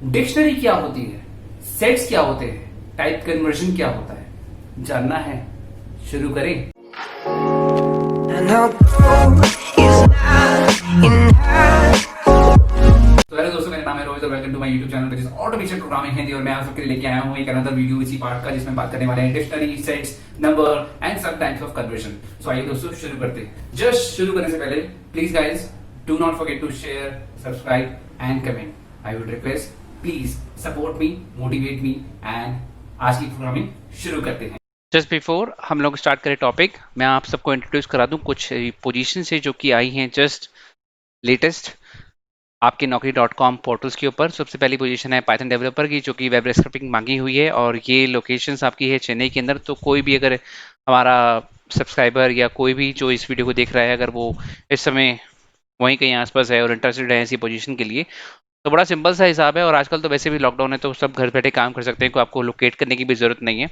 Dictionary क्या होती है, सेट्स क्या होते हैं, टाइप कन्वर्जन क्या होता है, जानना है? शुरू करें। And although he's not enough. तो हेलो दोस्तों, मेरा नाम है रोहित और welcome to my YouTube channel which is automation programming Hindi. और मैं आप सबके लिए लेके आया हूँ एक अनदर वीडियो इसी पार्ट का, जिसमें बात करने वाले हैं dictionary, sets, number and some types of conversion. So आइए दोस्तों शुरू करते हैं। जस्ट शुरू करने से पहले please guys do not forget to share, subscribe and comment. I would request, please support me, motivate me and आज की प्रोग्रामिंग शुरू करते हैं। जस्ट बिफोर हम लोग स्टार्ट करें टॉपिक, मैं आप सबको इंट्रोड्यूस करा दूं कुछ पोजीशन से जो कि आई हैं जस्ट लेटेस्ट आपके naukri.com पोर्टल्स के ऊपर। सबसे पहली पोजीशन है पाइथन डेवलपर की, जो कि वेब स्क्रिप्टिंग मांगी हुई है और ये लोकेशंस आपकी है चेन्नई के अंदर। तो कोई भी अगर हमारा सब्सक्राइबर या कोई भी जो इस वीडियो को देख रहा है, अगर वो इस समय वहीं कहीं आसपास है और इंटरेस्टेड है ऐसी पोजीशन के लिए, तो बड़ा सिंपल सा हिसाब है। और आजकल तो वैसे भी लॉकडाउन है तो सब घर बैठे काम कर सकते हैं, को आपको लोकेट करने की भी जरूरत नहीं है।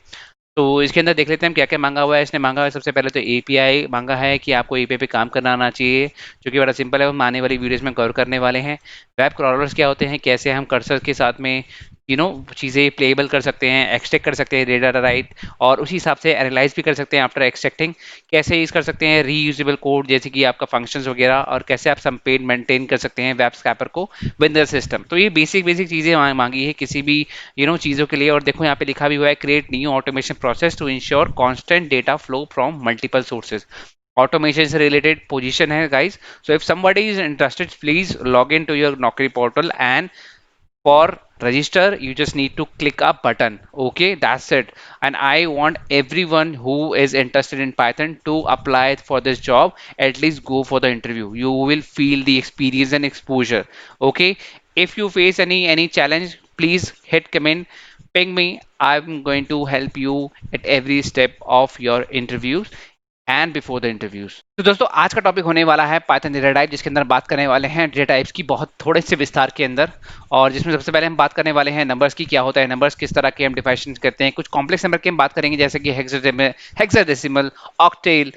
तो इसके अंदर देख लेते हैं हम क्या क्या मांगा हुआ है। इसने मांगा हुआ है सबसे पहले तो एपीआई मांगा है कि आपको एपीआई पे काम करना आना चाहिए, जो कि बड़ा सिंपल है, हम आने वाली वीडियोस में कवर करने वाले हैं। वेब क्रॉलर्स क्या होते हैं, कैसे हम कर्सर के साथ में चीज़ें प्लेबल कर सकते हैं, एक्सट्रैक्ट कर सकते हैं डेटा राइट, और उसी हिसाब से एनालाइज भी कर सकते हैं आफ्टर एक्सट्रैक्टिंग। कैसे यूज कर सकते हैं रीयूजेबल कोड, जैसे कि आपका फंक्शंस वगैरह, और कैसे आप सम पेज मेंटेन कर सकते हैं वेब स्क्रैपर को विद द सिस्टम। तो ये बेसिक बेसिक चीज़ें मांगी है किसी भी चीज़ों के लिए। और देखो यहाँ पे लिखा भी हुआ है, create new automation process to ensure constant data flow from multiple sources. Automation से रिलेटेड पोजीशन है guys. So if somebody is interested, please log in to your Naukri portal and for register you just need to click a button. Okay, that's it. And I want everyone who is interested in Python to apply for this job. At least go for the interview, you will feel the experience and exposure. Okay, if you face any challenge, please hit comment, ping me. I'm going to help you at every step of your interviews and before the interviews. तो दोस्तों आज का topic होने वाला है Python data type, जिसके अंदर बात करने वाले हैं डेटा टाइप्स की बहुत थोड़े से विस्तार के अंदर। और जिसमें सबसे पहले हम बात करने वाले हैं नंबर्स की, क्या होता है नंबर्स, किस तरह के हम डिफाइनेशन करते हैं। कुछ कॉम्प्लेक्स नंबर की हम बात करेंगे, जैसे कि hexadecimal, octal.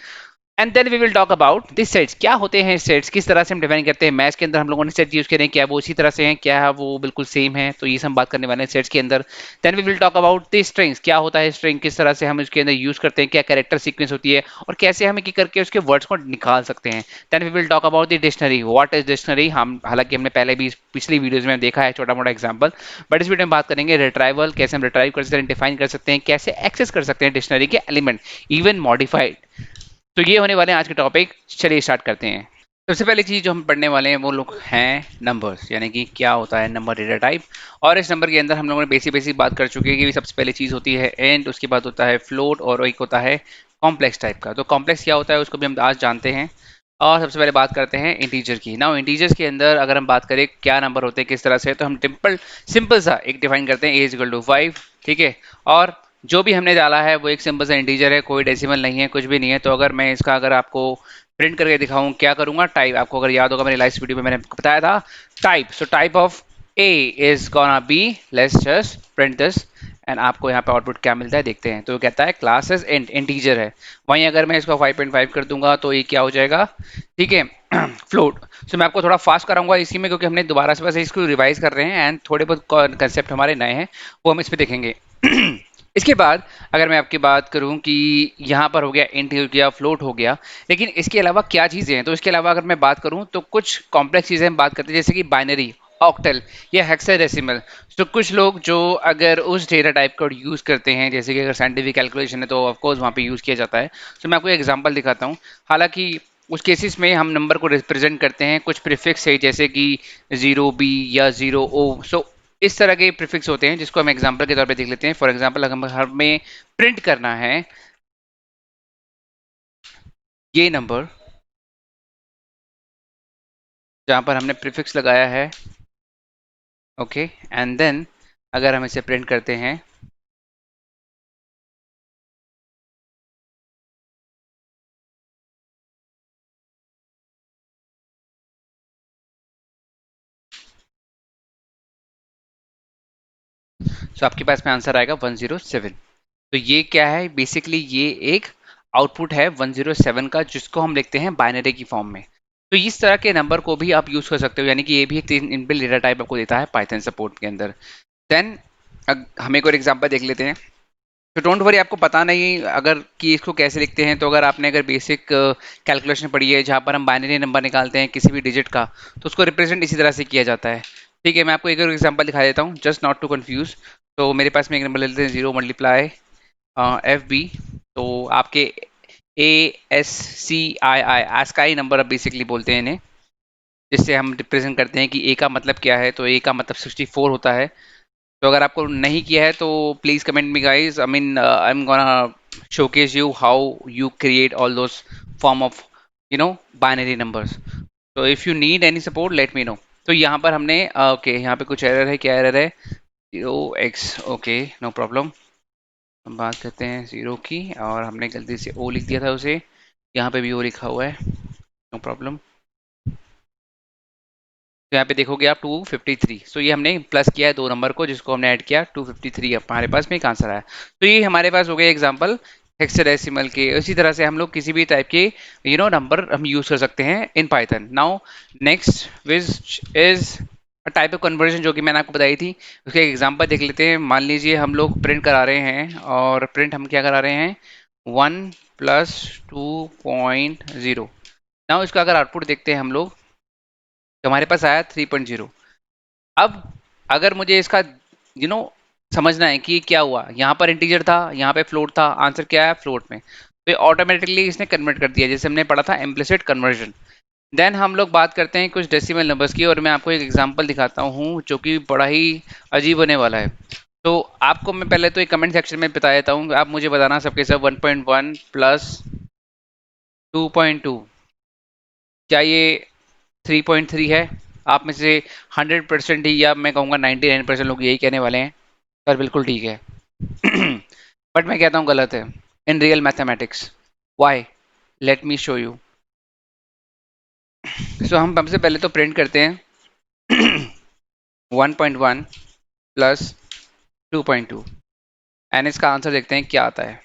And then we will talk about this sets, क्या होते हैं सेट्स, किस तरह से हम डिफाइन करते हैं। मैथ्स के अंदर हम लोगों ने सेट यूज करे हैं, क्या वो उसी तरह से हैं, क्या वो बिल्कुल सेम है, तो ये हम बात करने वाले हैं सेट्स के अंदर। Then we will talk about the strings, क्या होता है स्ट्रिंग, किस तरह से हम इसके अंदर यूज करते हैं, क्या कैरेक्टर सीक्वेंस होती है, और कैसे हम एक करके उसके वर्ड्स को निकाल सकते हैं। Then we will talk about the dictionary, what is dictionary. हम हालांकि हमने पहले भी पिछली वीडियोज में देखा है छोटा मोटा एग्जाम्पल, बट इस वीडियो में बात करेंगे रिट्राइवल, कैसे हम रिट्राइव कर सकते हैं, डिफाइन कर सकते हैं, कैसे एक्सेस कर सकते हैं डिक्शनरी के एलिमेंट, इवन मॉडिफाइड। तो ये होने वाले हैं आज के टॉपिक। चलिए स्टार्ट करते हैं। सबसे पहली चीज जो हम पढ़ने वाले हैं वो लोग हैं नंबर्स, यानी कि क्या होता है नंबर डेटा टाइप। और इस नंबर के अंदर हम लोगों ने बेसिक बेसिक बात कर चुके हैं कि सबसे पहले चीज होती है एंड, उसके बाद होता है फ्लोट, और एक होता है कॉम्प्लेक्स टाइप का। तो कॉम्प्लेक्स क्या होता है उसको भी हम आज जानते हैं। और सबसे पहले बात करते हैं इंटीजर की। नाउ इंटीजर्स के अंदर अगर हम बात करें क्या नंबर होते हैं किस तरह से, तो हम सिंपल सा एक डिफाइन करते हैं, a = 5, ठीक है। और जो भी हमने डाला है वो एक सिंपल सा इंटीजर है, कोई डेसिमल नहीं है, कुछ भी नहीं है। तो अगर मैं इसका अगर आपको प्रिंट करके दिखाऊं, क्या करूंगा, टाइप, आपको अगर याद होगा मेरे लास्ट वीडियो में मैंने बताया था type. So type of a is gonna B, let's just print this, and आपको यहाँ पे आउटपुट क्या मिलता है देखते हैं। तो वो कहता है क्लास इज इंटीजर है। वहीं अगर मैं इसको 5.5 कर दूंगा तो ये क्या हो जाएगा, ठीक है, फ्लोट। सो मैं आपको थोड़ा फास्ट कराऊंगा इसी में, क्योंकि हमने दोबारा से बस इसको रिवाइज कर रहे हैं एंड थोड़े बहुत कंसेप्ट हमारे नए हैं वो हम इस पर देखेंगे। इसके बाद अगर मैं आपकी बात करूं कि यहाँ पर हो गया इंट हो गया, फ्लोट हो गया, लेकिन इसके अलावा क्या चीज़ें हैं, तो इसके अलावा अगर मैं बात करूं तो कुछ कॉम्प्लेक्स चीज़ें हम बात करते हैं, जैसे कि बाइनरी, ऑक्टल या हेक्साडेसिमल। तो कुछ लोग जो अगर उस डेटा टाइप को यूज़ करते हैं, जैसे कि अगर साइंटिफिक कैलकुलेशन है तो ऑफकोर्स वहाँ पे यूज़ किया जाता है। तो मैं आपको एग्जाम्पल दिखाता हूँ। हालांकि उस केसेस में हम नंबर को रिप्रेजेंट करते हैं कुछ प्रीफिक्स है, जैसे कि 0b या 0o। सो इस तरह के प्रीफिक्स होते हैं जिसको हम एग्जांपल के तौर पे देख लेते हैं। फॉर एग्जांपल अगर हमें प्रिंट करना है ये नंबर, जहां पर हमने प्रीफिक्स लगाया है, ओके, एंड देन अगर हम इसे प्रिंट करते हैं, तो आपके पास में आंसर आएगा 107। तो ये क्या है, बेसिकली ये एक आउटपुट है 107 का, जिसको हम लिखते हैं बाइनरी की फॉर्म में। तो इस तरह के नंबर को भी आप यूज़ कर सकते हो, यानी कि ये भी एक इनबिल्ट डेटा टाइप आपको देता है पाइथन सपोर्ट के अंदर। देन हम एक और एग्जांपल देख लेते हैं। तो डोंट वरी, आपको पता नहीं अगर कि इसको कैसे लिखते हैं, तो अगर आपने अगर बेसिक कैलकुलेशन पढ़ी है जहाँ पर हम बाइनरी नंबर निकालते हैं किसी भी डिजिट का, तो उसको रिप्रेजेंट इसी तरह से किया जाता है। ठीक है, मैं आपको एक और एग्जांपल दिखा देता हूँ, जस्ट नॉट टू कंफ्यूज। तो मेरे पास में एक नंबर ले लेते हैं, 0 × तो आपके ASCII ASCII नंबर अब बेसिकली बोलते हैं इन्हें, जिससे हम रिप्रेजेंट करते हैं कि ए का मतलब क्या है। तो ए का मतलब 64 होता है। तो अगर आपको नहीं किया है तो please comment me guys, I am gonna showcase you how you create all those form of binary numbers. तो if you need any support let me know. तो यहाँ पर हमने ओके, यहाँ पे कुछ एरर है, क्या एरर है? 0x, okay no problem. हम बात करते हैं 0 की, और हमने गलती से ओ लिख दिया था उसे, यहाँ पे भी ओ लिखा हुआ है, नो प्रॉब्लम। तो यहाँ पे देखोगे आप 253। सो ये हमने प्लस किया है 2 नंबर को, जिसको हमने ऐड किया 253, हमारे पास में एक आंसर आया। तो ये हमारे पास हो गए एग्जांपल हेक्साडेसिमल के। इसी तरह से हम लोग किसी भी टाइप के नंबर हम यूज कर सकते हैं in Python. Now next which is a type of conversion, जो कि मैंने आपको बताई थी, उसके एग्जांपल देख लेते हैं। मान लीजिए हम लोग प्रिंट करा रहे हैं, और प्रिंट हम क्या करा रहे हैं, 1 + 2.0। नाउ इसका अगर आउटपुट देखते हैं हम लोग, तो हमारे पास आया 3.0। अब अगर मुझे इसका समझना है कि क्या हुआ, यहाँ पर इंटीजर था, यहाँ पे फ्लोट था, आंसर क्या है फ्लोट में, तो ऑटोमेटिकली इसने कन्वर्ट कर दिया, जैसे हमने पढ़ा था इम्प्लिसिट कन्वर्जन। देन हम लोग बात करते हैं कुछ डेसिमल नंबर्स की, और मैं आपको एक एग्जांपल दिखाता हूँ जो कि बड़ा ही अजीब होने वाला है। तो आपको मैं पहले तो एक कमेंट सेक्शन में बता देता हूँ, आप मुझे बताना सबके सब 1.1 + 2.2, क्या ये 3.3 है? आप में से 100% ही, या मैं कहूँगा 99% लोग यही कहने वाले हैं सर बिल्कुल ठीक है। बट मैं कहता हूँ गलत है in real mathematics. Why? Let me show you. So हम सबसे पहले तो प्रिंट करते हैं 1.1 + 2.2, एंड इसका आंसर देखते हैं क्या आता है।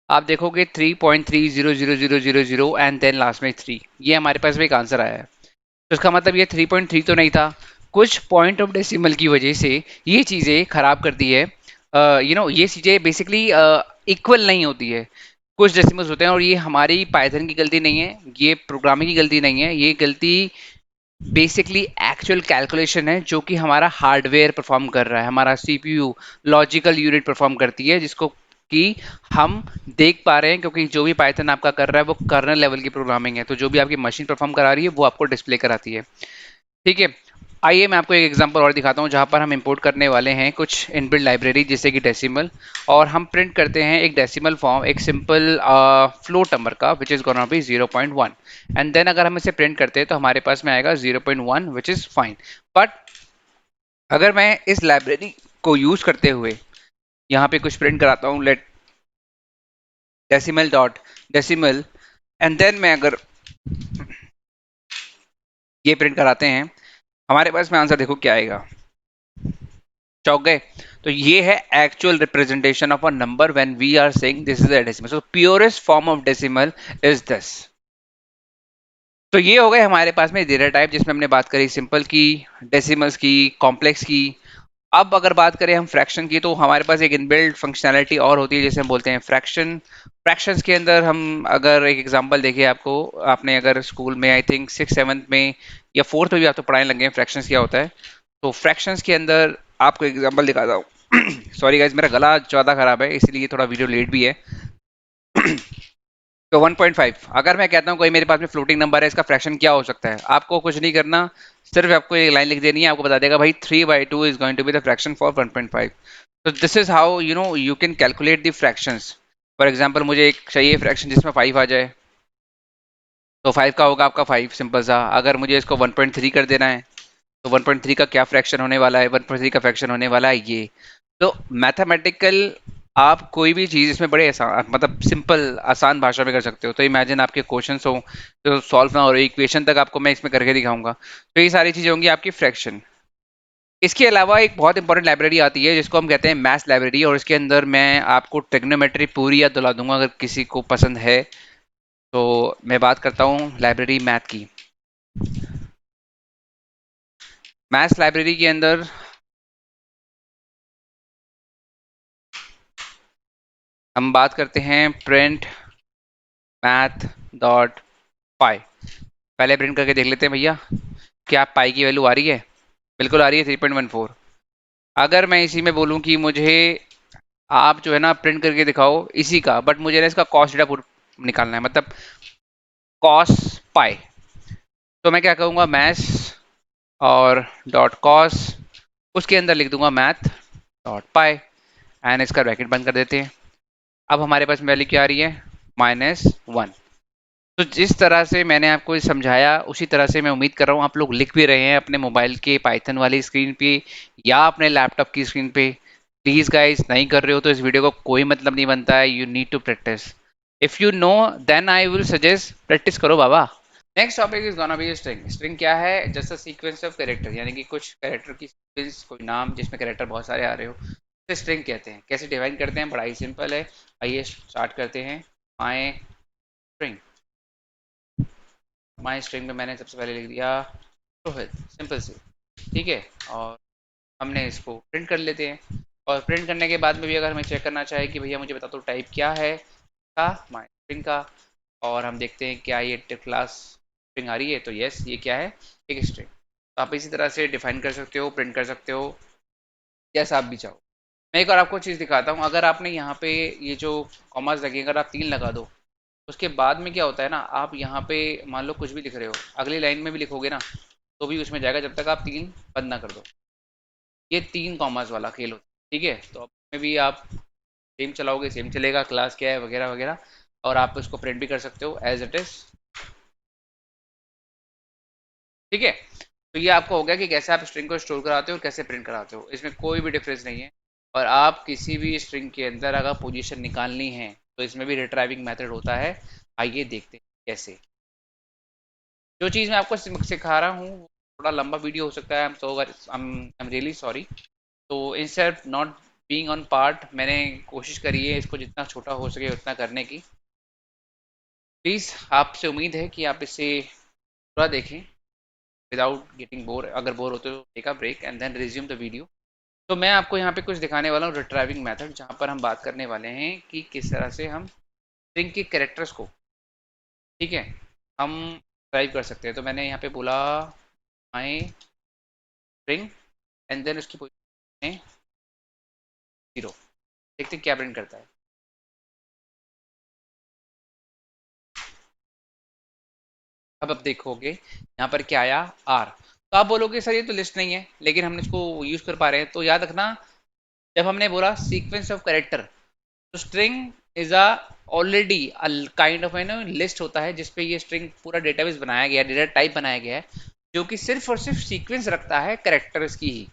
आप देखोगे 3.3000000 एंड देन लास्ट में 3, ये हमारे पास में एक आंसर आया है। तो इसका मतलब ये 3.3 तो नहीं था, कुछ पॉइंट ऑफ डेसिमल की वजह से ये चीज़ें खराब कर दी है। ये चीज़ें बेसिकली इक्वल नहीं होती है, कुछ डेसिमल्स होते हैं, और ये हमारी पाइथन की गलती नहीं है, ये प्रोग्रामिंग की गलती नहीं है, ये गलती बेसिकली एक्चुअल कैलकुलेशन है जो कि हमारा हार्डवेयर परफॉर्म कर रहा है, हमारा सीपीयू लॉजिकल यूनिट परफॉर्म करती है, जिसको कि हम देख पा रहे हैं, क्योंकि जो भी पाइथन आपका कर रहा है वो कर्नल लेवल की प्रोग्रामिंग है। तो जो भी आपकी मशीन परफॉर्म करा रही है वो आपको डिस्प्ले कराती है। ठीक है, आइए मैं आपको एक एग्जांपल और दिखाता हूँ, जहाँ पर हम इंपोर्ट करने वाले हैं कुछ इनबिल्ट लाइब्रेरी जैसे कि डेसिमल, और हम प्रिंट करते हैं एक डेसिमल फॉर्म, एक सिंपल फ्लोट नंबर का, which is gonna be 0.1। And then अगर हम इसे प्रिंट करते हैं तो हमारे पास में आएगा 0.1, विच इज फाइन। बट अगर मैं इस लाइब्रेरी को यूज करते हुए यहाँ पे कुछ प्रिंट कराता हूँ, let decimal dot decimal, and then मैं अगर ये प्रिंट कराते हैं, हमारे पास में आंसर देखो क्या आएगा। चौक गए? तो ये है actual representation of a number when we are saying this is a decimal. So purest form of decimal is this. तो ये हो गए हमारे पास में डेटा टाइप, जिसमें हमने बात करी सिंपल की, डेसिमल्स की, कॉम्प्लेक्स की। अब अगर बात करें हम फ्रैक्शन की, तो हमारे पास एक इनबिल्ट फंक्शनैलिटी और होती है जिसे हम बोलते हैं फ्रैक्शन। फ्रैक्शंस के अंदर हम अगर एक एग्जांपल देखिए, आपको आपने अगर स्कूल में आई थिंक 6th 7th में या 4th में भी आप तो पढ़ाने लगे हैं फ्रैक्शंस क्या होता है। तो फ्रैक्शंस के अंदर आपको एग्जांपल दिखाता हूँ। सॉरी गाइज, मेरा गला ज़्यादा खराब है इसलिए थोड़ा वीडियो लेट भी है। तो 1.5 अगर मैं कहता हूँ कोई मेरे पास में फ्लोटिंग नंबर है, इसका फ्रैक्शन क्या हो सकता है, आपको कुछ नहीं करना, सिर्फ आपको एक लाइन लिख देनी है, आपको बता देगा भाई 3/2 is going to be the fraction for 1.5। तो this is how you can calculate the fractions. For example मुझे एक चाहिए फ्रैक्शन जिसमें 5 आ जाए, तो 5 का होगा आपका 5, सिंपल सा। अगर मुझे इसको 1.3 कर देना है, तो 1.3 का क्या फ्रैक्शन होने वाला है, 1.3 का फ्रैक्शन होने वाला है ये। तो मैथमेटिकल आप कोई भी चीज़ इसमें बड़े आसान, मतलब सिंपल आसान भाषा में कर सकते हो। तो इमेजिन आपके क्वेश्चंस हो तो सॉल्व ना हो रही, इक्वेशन तक आपको मैं इसमें करके दिखाऊंगा। तो ये सारी चीज़ें होंगी आपकी फ्रैक्शन। इसके अलावा एक बहुत इंपॉर्टेंट लाइब्रेरी आती है जिसको हम कहते हैं मैथ्स लाइब्रेरी, और इसके अंदर मैं आपको ट्रिग्नोमेट्री पूरी याद दिला दूंगा अगर किसी को पसंद है। तो मैं बात करता हूँ लाइब्रेरी मैथ की। मैथ्स लाइब्रेरी के अंदर हम बात करते हैं प्रिंट मैथ डॉट पाई। पहले प्रिंट करके देख लेते हैं भैया, क्या पाई की वैल्यू आ रही है? बिल्कुल आ रही है, 3.14। अगर मैं इसी में बोलूं कि मुझे आप जो है ना प्रिंट करके दिखाओ इसी का, बट मुझे ना इसका कॉस डेटा निकालना है, मतलब कॉस पाई। तो मैं क्या कहूँगा, मैथ्स और डॉट कॉस, उसके अंदर लिख दूंगा मैथ डॉट पाई, एंड इसका ब्रैकेट बंद कर देते हैं। अब हमारे पास वैल्यू क्या आ रही है? -1। तो जिस तरह से मैंने आपको समझाया उसी तरह से मैं उम्मीद कर रहा हूँ आप लोग लिख भी रहे हैं अपने मोबाइल के पाइथन वाली स्क्रीन पे या अपने लैपटॉप की स्क्रीन पे। प्लीज गाइस, नहीं कर रहे हो तो इस वीडियो को कोई मतलब नहीं बनता है। You need to practice. If you know then I will suggest practice करो बाबा। Next topic is gonna be string. String क्या है? Just a sequence of character, यानी कि कुछ कैरेक्टर की सीक्वेंस, कोई नाम जिसमें कैरेक्टर बहुत सारे आ रहे हो, तो स्ट्रिंग कहते हैं। कैसे डिफाइन करते हैं? बड़ा ही सिंपल है। आइए स्टार्ट करते हैं। माई स्ट्रिंग, माई स्ट्रिंग में मैंने सबसे पहले लिख दिया रोहित, सिंपल सी, ठीक है। और हमने इसको प्रिंट कर लेते हैं। और प्रिंट करने के बाद में भी अगर हमें चेक करना चाहे कि भैया मुझे बता दो टाइप क्या है का, माई स्ट्रिंग का, और हम देखते हैं क्या ये क्लास स्ट्रिंग आ रही है, तो यस, ये क्या है? एक स्ट्रिंग। तो आप इसी तरह से डिफाइन कर सकते हो, प्रिंट कर सकते हो, जैसा आप भी चाहो। मैं एक और आपको चीज़ दिखाता हूँ। अगर आपने यहाँ पे ये जो कॉमास लगे, अगर आप 3 लगा दो, उसके बाद में क्या होता है ना, आप यहाँ पे मान लो कुछ भी लिख रहे हो, अगली लाइन में भी लिखोगे ना तो भी उसमें जाएगा, जब तक आप 3 बंद ना कर दो। ये 3 कॉमास वाला खेल होता है, ठीक है। तो अब में भी आप सेम चलाओगे, सेम चलेगा, क्लास क्या है वगैरह वगैरह। और आप इसको प्रिंट भी कर सकते हो एज इट इज, ठीक है। तो ये आपको हो गया कि कैसे आप स्ट्रिंग को स्टोर कराते हो और कैसे प्रिंट कराते हो, इसमें कोई भी डिफरेंस नहीं है। और आप किसी भी स्ट्रिंग के अंदर अगर पोजीशन निकालनी है तो इसमें भी रिट्राइविंग मेथड होता है। आइए देखते हैं कैसे। जो चीज़ मैं आपको सिखा रहा हूँ वो थोड़ा लंबा वीडियो हो सकता है, आई एम रियली सॉरी। तो instead not being on part, मैंने कोशिश करी है इसको जितना छोटा हो सके उतना करने की। प्लीज़ आपसे उम्मीद है कि आप इसे पूरा देखें विदाउट गेटिंग बोर। अगर बोर होते हो take a break and then resume the video. तो मैं आपको यहाँ पे कुछ दिखाने वाला हूँ रिट्राइविंग मेथड, जहाँ पर हम बात करने वाले हैं कि किस तरह से हम स्ट्रिंग के कैरेक्टर्स को, ठीक है, हम ड्राइव कर सकते हैं। तो मैंने यहाँ पे बोला माई स्ट्रिंग एंड देन उसकी पोजीशन है 0। देखते हैं क्या प्रिंट करता है। अब आप देखोगे यहाँ पर क्या आया, आर। तो आप बोलोगे सर ये तो लिस्ट नहीं है, लेकिन हम इसको यूज कर पा रहे हैं। तो याद रखना, जब हमने बोला सीक्वेंस ऑफ कैरेक्टर, तो string is a already kind of an list होता है जिसपे ये स्ट्रिंग पूरा डेटाबेस बनाया गया है, डेटा टाइप बनाया गया है, जो कि सिर्फ और सिर्फ सीक्वेंस रखता है कैरेक्टर्स की ही।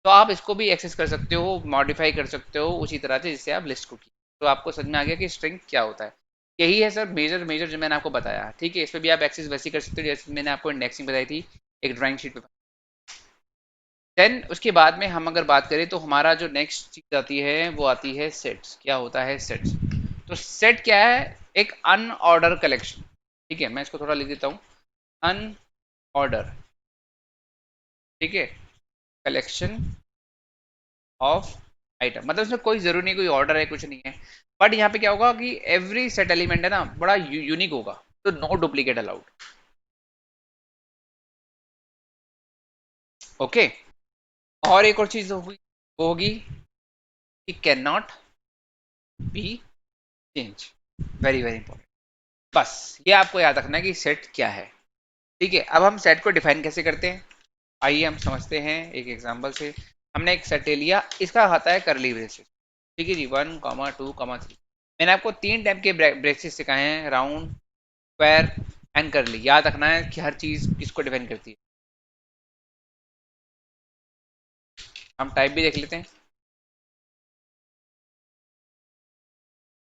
तो आप इसको भी एक्सेस कर सकते हो, मॉडिफाई कर सकते हो उसी तरह से जिससे आप लिस्ट को की। तो आपको समझ में आ गया कि स्ट्रिंग क्या होता है। यही है सर मेजर मेजर जो मैंने आपको बताया, ठीक है। इस पर भी आप एक्सेस वैसे कर सकते हो जैसे मैंने आपको इंडेक्सिंग बताई थी एक ड्राइंग शीट पे। देन उसके बाद में हम अगर बात करें तो हमारा जो नेक्स्ट चीज आती है वो आती है सेट्स। क्या होता है सेट्स? तो सेट क्या है? एक अनऑर्डर कलेक्शन, ठीक है। मैं इसको थोड़ा लिख देता हूँ, अनऑर्डर, ठीक है, कलेक्शन ऑफ आइटम। मतलब इसमें कोई जरूरी नहीं कोई ऑर्डर है, कुछ नहीं है। बट यहाँ पे क्या होगा कि एवरी सेट एलिमेंट है ना बड़ा यूनिक होगा, तो नो डुप्लीकेट अलाउड। ओके। और एक और चीज होगी, वो होगी कि can not be change. Very very important. बस ये आपको याद रखना है कि सेट क्या है, ठीक है। अब हम सेट को डिफाइन कैसे करते हैं, आइए हम समझते हैं एक एग्जांपल से। हमने एक सेट ले लिया, इसका आता है करली ब्रेसेस, ठीक है जी, 1, 2, 3। मैंने आपको 3 टाइप के ब्रेसेस सिखाए हैं, राउंड, स्क्वायर एंड करली। याद रखना है कि हर चीज किसको डिफाइन करती है। हम टाइप भी देख लेते हैं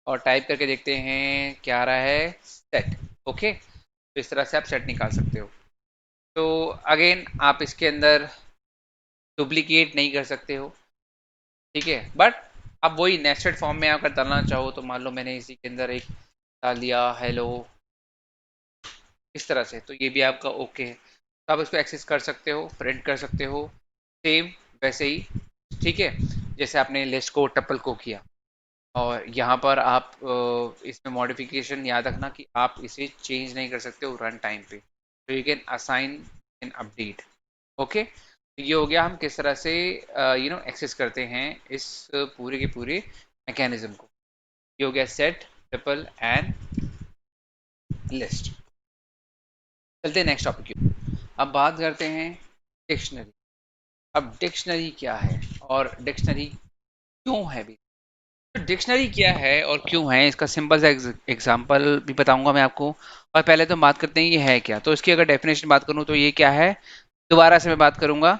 और टाइप करके देखते हैं क्या आ रहा है, सेट। ओके, तो इस तरह से आप सेट निकाल सकते हो। तो अगेन आप इसके अंदर डुप्लीकेट नहीं कर सकते हो, ठीक है। बट अब वही नेस्टेड फॉर्म में अगर डालना चाहो तो मान लो मैंने इसी के अंदर एक डाल दिया हेलो इस तरह से, तो ये भी आपका ओके है, तो आप इसको एक्सेस कर सकते हो, प्रिंट कर सकते हो, सेम वैसे ही, ठीक है, जैसे आपने लिस्ट को टपल को किया। और यहाँ पर आप इसमें मॉडिफिकेशन याद रखना कि आप इसे चेंज नहीं कर सकते हो रन टाइम पे, तो you can assign an update. Okay, तो ये हो गया हम किस तरह से एक्सेस करते हैं इस पूरे के पूरे मैकेनिज्म को। ये हो गया सेट, ट्रिपल एंड लिस्ट। चलते हैं नेक्स्ट टॉपिक की। अब बात करते हैं डिक्शनरी। अब डिक्शनरी क्या है और डिक्शनरी क्यों है भी, तो डिक्शनरी क्या है और क्यों है, इसका सिंपल सा एग्जांपल भी बताऊंगा मैं आपको। और पहले तो बात करते हैं ये है क्या, तो इसकी अगर डेफिनेशन बात करूं तो ये क्या है, दोबारा से मैं बात करूंगा।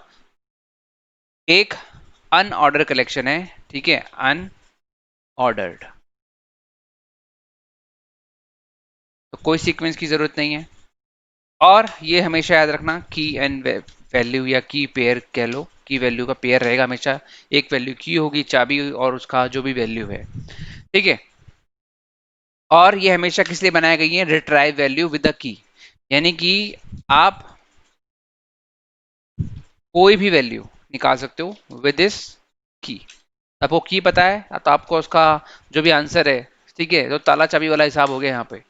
एक अनऑर्डर कलेक्शन है, ठीक है, अनऑर्डर्ड, तो कोई सीक्वेंस की जरूरत नहीं है। और ये हमेशा याद रखना की एंड वैल्यू या की पेयर कह लो, की वैल्यू का पेयर रहेगा हमेशा, एक वैल्यू की होगी चाबी और उसका जो भी वैल्यू है, ठीक है। और ये हमेशा किस लिए बनाई गई है, retrieve value with the key, यानी कि आप कोई भी वैल्यू निकाल सकते हो विद दिस की। आपको की पता है तो आपको उसका जो भी आंसर है, ठीक है, तो ताला चाबी वाला हिसाब हो गया यहाँ पे।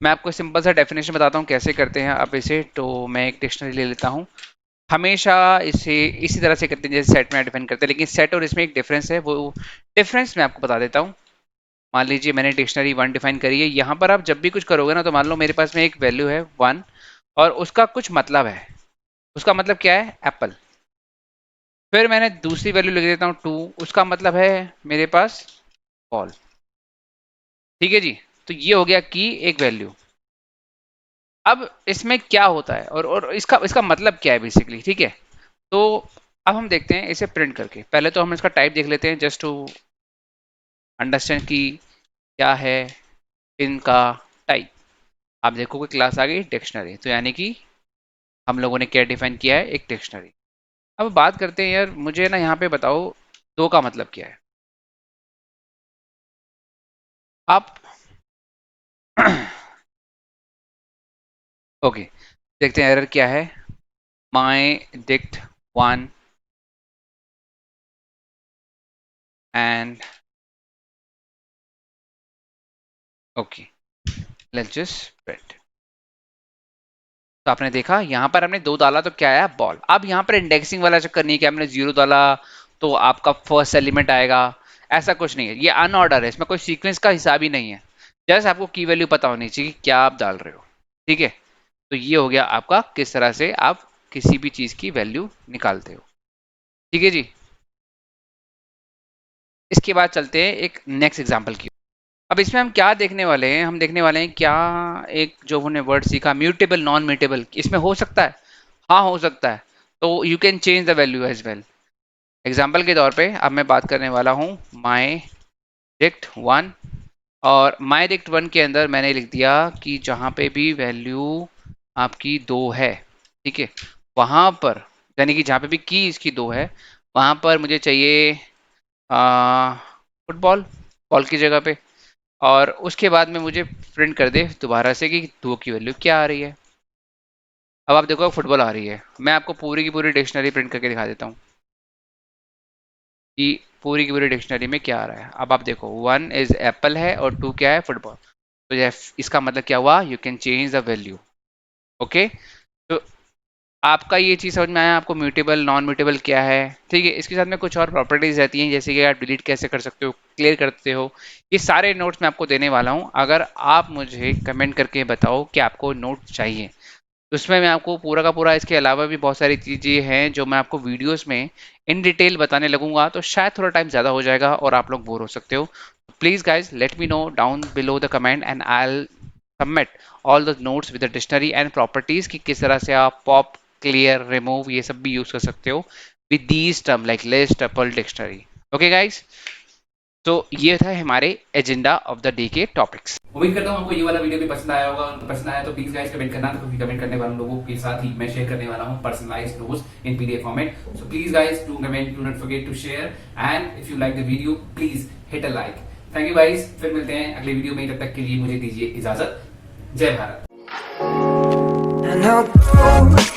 मैं आपको सिंपल सा डेफिनेशन बताता हूँ कैसे करते हैं आप इसे। तो मैं एक डिक्शनरी ले लेता हूँ, हमेशा इसे इसी तरह से करते हैं जैसे सेट में डिफाइन करते हैं, लेकिन सेट और इसमें एक डिफरेंस है, वो डिफरेंस मैं आपको बता देता हूँ। मान लीजिए मैंने डिक्शनरी 1 डिफाइन करी है, यहाँ पर आप जब भी कुछ करोगे ना, तो मान लो मेरे पास में एक वैल्यू है 1 और उसका कुछ मतलब है, उसका मतलब क्या है, एप्पल। फिर मैंने दूसरी वैल्यू लिख देता हूँ 2, उसका मतलब है मेरे पास बॉल, ठीक है जी। तो ये हो गया की एक वैल्यू। अब इसमें क्या होता है और इसका इसका मतलब क्या है बेसिकली, ठीक है। तो अब हम देखते हैं इसे प्रिंट करके। पहले तो हम इसका टाइप देख लेते हैं जस्ट टू अंडरस्टैंड कि क्या है इनका टाइप। आप देखोगे क्लास आ गई डिक्शनरी, तो यानी कि हम लोगों ने क्या डिफाइन किया है, एक डिक्शनरी। अब बात करते हैं यार, मुझे ना यहाँ पे बताओ दो का मतलब क्या है। आप ओके, देखते हैं एरर क्या है। My dict 1 and okay, let's just print. तो आपने देखा यहाँ पर हमने 2 डाला तो क्या आया, बॉल। अब यहाँ पर इंडेक्सिंग वाला चक्कर नहीं कि हमने 0 डाला तो आपका फर्स्ट एलिमेंट आएगा, ऐसा कुछ नहीं है। ये अनऑर्डर है, इसमें कोई सीक्वेंस का हिसाब ही नहीं है, जस्ट आपको की वैल्यू पता होनी चाहिए कि क्या आप डाल रहे हो, ठीक है। तो ये हो गया आपका किस तरह से आप किसी भी चीज की वैल्यू निकालते हो, ठीक है जी। इसके बाद चलते हैं एक नेक्स्ट एग्जाम्पल की। अब इसमें हम क्या देखने वाले हैं, हम देखने वाले हैं क्या, एक जो हमने वर्ड सीखा म्यूटेबल नॉन म्यूटेबल, इसमें हो सकता है, हाँ हो सकता है, तो you can change the value as well. Example के तौर पे अब मैं बात करने वाला हूँ माई डिक्ट 1, और माई डिक्ट 1 के अंदर मैंने लिख दिया कि जहाँ पे भी वैल्यू आपकी 2 है, ठीक है, वहाँ पर, यानी कि जहाँ पे भी की इसकी 2 है, वहाँ पर मुझे चाहिए फुटबॉल, बॉल की जगह पे। और उसके बाद में मुझे प्रिंट कर दे दोबारा से कि 2 की वैल्यू क्या आ रही है। अब आप देखो फुटबॉल आ रही है, मैं आपको पूरी की पूरी डिक्शनरी प्रिंट करके दिखा देता हूँ कि पूरी की पूरी डिक्शनरी में क्या आ रहा है। अब आप देखो 1 इज एप्पल है और 2 क्या है, फुटबॉल। तो इसका मतलब क्या हुआ, you can change the value. Okay, तो आपका ये चीज़ समझ में आया, आपको म्यूटेबल नॉन म्यूटेबल क्या है, ठीक है। इसके साथ में कुछ और प्रॉपर्टीज रहती हैं, जैसे कि आप डिलीट कैसे कर सकते हो, क्लियर करते हो, ये सारे नोट्स मैं आपको देने वाला हूँ। अगर आप मुझे कमेंट करके बताओ कि आपको नोट चाहिए, तो उसमें मैं आपको पूरा का पूरा, इसके अलावा भी बहुत सारी चीज़ें हैं जो मैं आपको वीडियोस में इन डिटेल बताने लगूंगा, तो शायद थोड़ा टाइम ज़्यादा हो जाएगा और आप लोग बोर हो सकते हो। Please guys let me no down below the comment and I submit all the notes with the dictionary and properties कि किस तरह से आप पॉप, क्लियर, रिमूव ये सब भी यूज कर सकते हो with these term like list, tuple, dictionary. Okay guys, तो ये था हमारे एजेंडा ऑफ द डे के टॉपिक्स। उम्मीद करता हूँ आपको ये वाला वीडियो भी पसंद आया होगा। पसंद आया तो प्लीज गाइस कमेंट करना, क्योंकि कमेंट करने वाले लोगों के साथ ही मैं शेयर करने वाला हूँ personalised notes in PDF format. So please guys do comment, do not forget to share, and if you like the video please hit a like. Thank you guys, फिर मिलते हैं अगले वीडियो में, तब तक के लिए मुझे दीजिए इजाजत। जय भारत। And although